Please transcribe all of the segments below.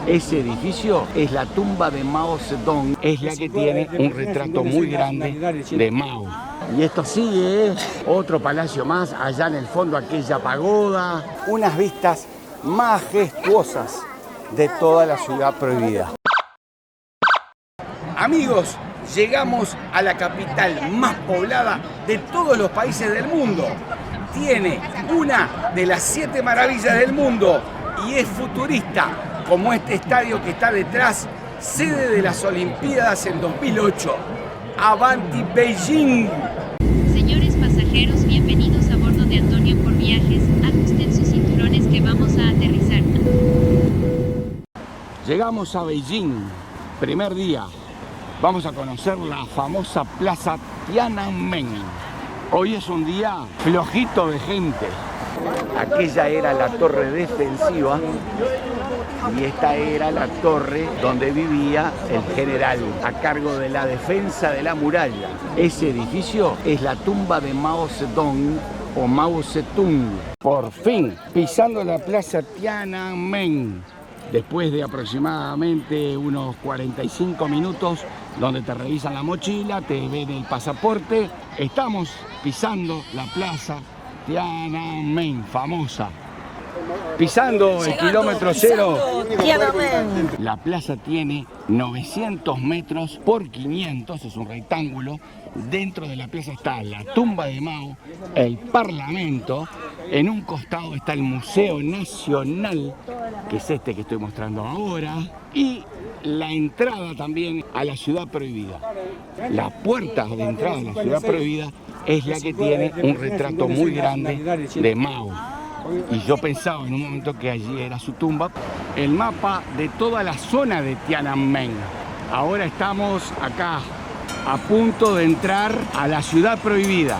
Ese edificio es la tumba de Mao Zedong, es la que tiene un retrato muy grande de Mao. Y esto sigue, otro palacio más, allá en el fondo aquella pagoda. Unas vistas majestuosas de toda la ciudad prohibida. Amigos, llegamos a la capital más poblada de todos los países del mundo. Tiene una de las 7 maravillas del mundo y es futurista, como este estadio que está detrás, sede de las Olimpiadas en 2008. ¡Avanti Beijing! Señores pasajeros, bienvenidos a bordo de Antonio por Viajes. Ajusten sus cinturones que vamos a aterrizar. Llegamos a Beijing, primer día. Vamos a conocer la famosa plaza Tiananmen. Hoy es un día flojito de gente. Aquella era la torre defensiva y esta era la torre donde vivía el general a cargo de la defensa de la muralla. Ese edificio es la tumba de Mao Zedong o Mao Zedong. Por fin, pisando la plaza Tiananmen, después de aproximadamente unos 45 minutos, donde te revisan la mochila, te ven el pasaporte, estamos pisando la plaza Tiananmen, famosa. Pisando el kilómetro cero. Tiananmen. La plaza tiene 900 metros por 500, es un rectángulo. Dentro de la plaza está la tumba de Mao, el Parlamento. En un costado está el Museo Nacional, que es este que estoy mostrando ahora. Y la entrada también a la ciudad prohibida. La puerta de entrada a la ciudad prohibida es la que tiene un retrato muy grande de Mao. Y yo pensaba en un momento que allí era su tumba. El mapa de toda la zona de Tiananmen. Ahora estamos acá, a punto de entrar a la ciudad prohibida.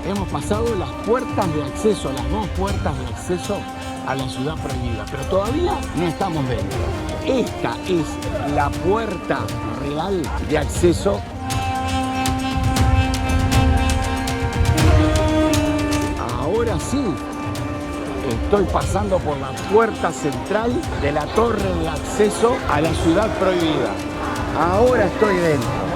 Hemos pasado las puertas de acceso, las 2 puertas de acceso a la ciudad prohibida, pero todavía no estamos dentro. Esta es la puerta real de acceso. Ahora sí, estoy pasando por la puerta central de la torre de acceso a la ciudad prohibida. Ahora estoy dentro.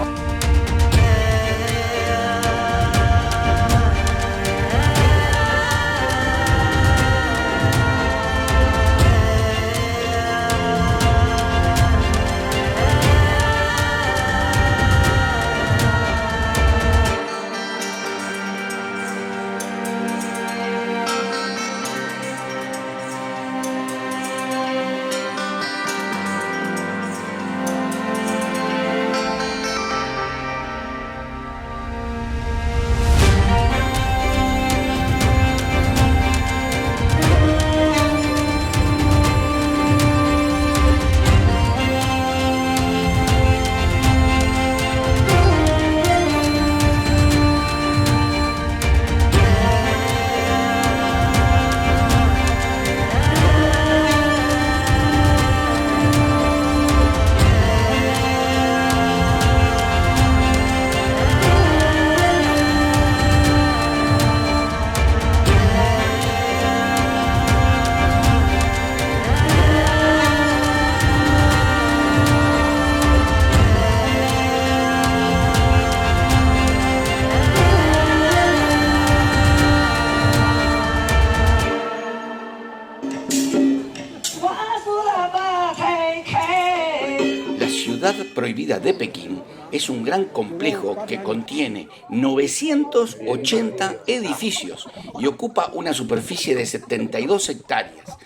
La ciudad prohibida de Pekín es un gran complejo que contiene 980 edificios y ocupa una superficie de 72 hectáreas.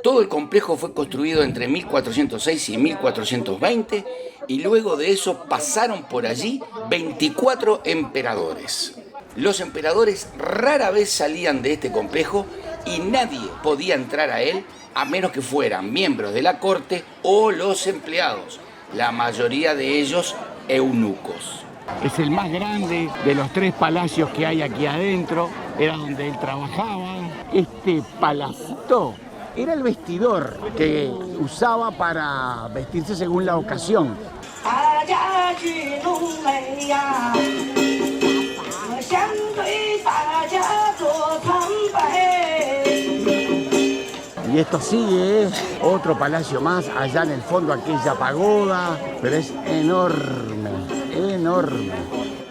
Todo el complejo fue construido entre 1406 y 1420 y luego de eso pasaron por allí 24 emperadores. Los emperadores rara vez salían de este complejo y nadie podía entrar a él a menos que fueran miembros de la corte o los empleados, la mayoría de ellos eunucos. Es el más grande de los 3 palacios que hay aquí adentro, era donde él trabajaba. Este palacito era el vestidor que usaba para vestirse según la ocasión. Y esto sigue, otro palacio más, allá en el fondo aquella pagoda, pero es enorme, enorme.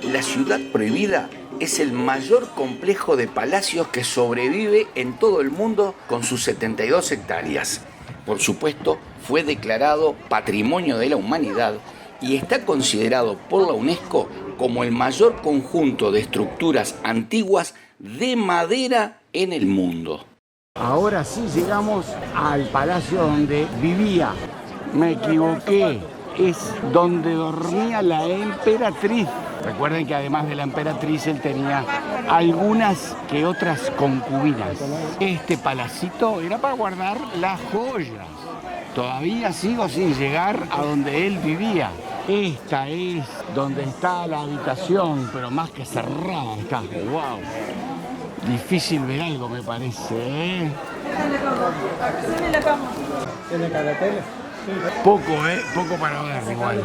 La ciudad prohibida es el mayor complejo de palacios que sobrevive en todo el mundo con sus 72 hectáreas. Por supuesto, fue declarado Patrimonio de la Humanidad y está considerado por la UNESCO como el mayor conjunto de estructuras antiguas de madera en el mundo. Ahora sí llegamos al palacio donde vivía. Me equivoqué, es donde dormía la emperatriz. Recuerden que además de la emperatriz él tenía algunas que otras concubinas. Este palacito era para guardar las joyas. Todavía sigo sin llegar a donde él vivía. Esta es donde está la habitación, pero más que cerrada está. ¡Wow! Difícil ver algo, me parece, ¿eh? Poco para ver igual.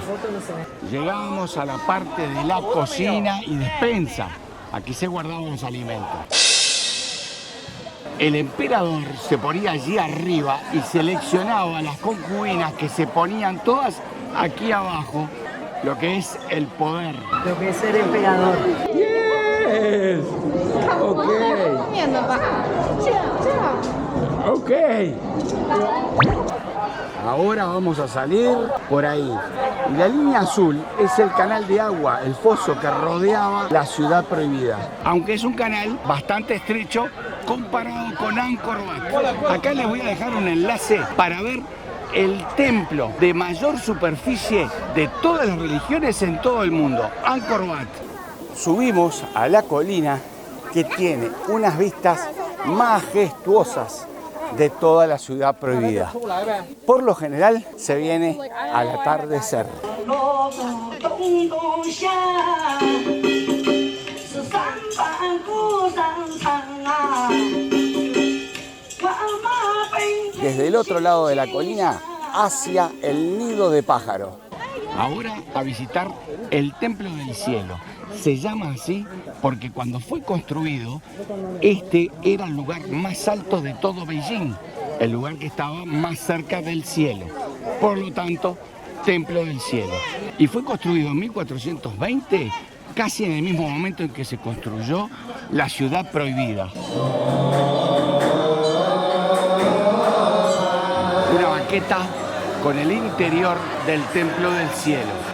Llegamos a la parte de la cocina y despensa. Aquí se guardaban los alimentos. El emperador se ponía allí arriba y seleccionaba las concubinas que se ponían todas aquí abajo, lo que es el poder. Lo que es ser emperador. Yes. Ok. Ahora vamos a salir por ahí. Y la línea azul es el canal de agua, el foso que rodeaba la ciudad prohibida. Aunque es un canal bastante estrecho comparado con Angkor Wat. Acá les voy a dejar un enlace para ver el templo de mayor superficie de todas las religiones en todo el mundo, Angkor Wat. Subimos a la colina que tiene unas vistas majestuosas de toda la ciudad prohibida. Por lo general se viene al atardecer. Desde el otro lado de la colina hacia el nido de pájaro. Ahora a visitar el Templo del Cielo. Se llama así porque cuando fue construido, este era el lugar más alto de todo Beijing, el lugar que estaba más cerca del cielo. Por lo tanto, Templo del Cielo. Y fue construido en 1420, casi en el mismo momento en que se construyó la ciudad prohibida. Una maqueta con el interior del Templo del Cielo.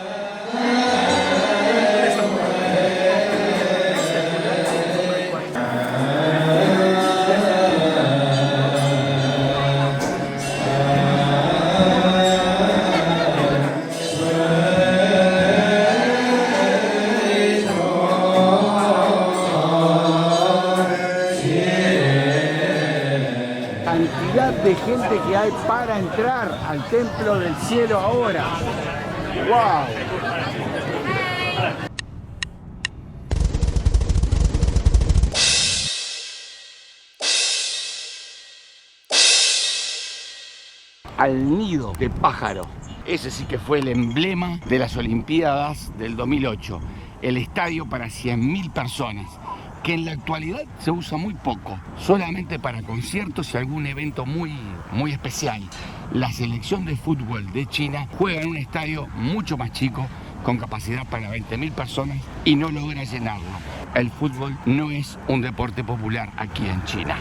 Cantidad de gente que hay para entrar al Templo del Cielo ahora. ¡Wow! Al nido de pájaro. Ese sí que fue el emblema de las Olimpiadas del 2008. El estadio para 100.000 personas, que en la actualidad se usa muy poco, solamente para conciertos y algún evento muy especial. La selección de fútbol de China juega en un estadio mucho más chico, con capacidad para 20.000 personas y no logra llenarlo. El fútbol no es un deporte popular aquí en China.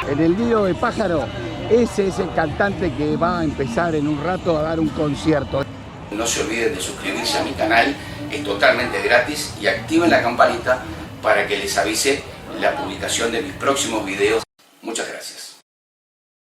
En el nido de pájaro, ese es el cantante que va a empezar en un rato a dar un concierto. No se olviden de suscribirse a mi canal, es totalmente gratis, y activen la campanita para que les avise la publicación de mis próximos videos. Muchas gracias.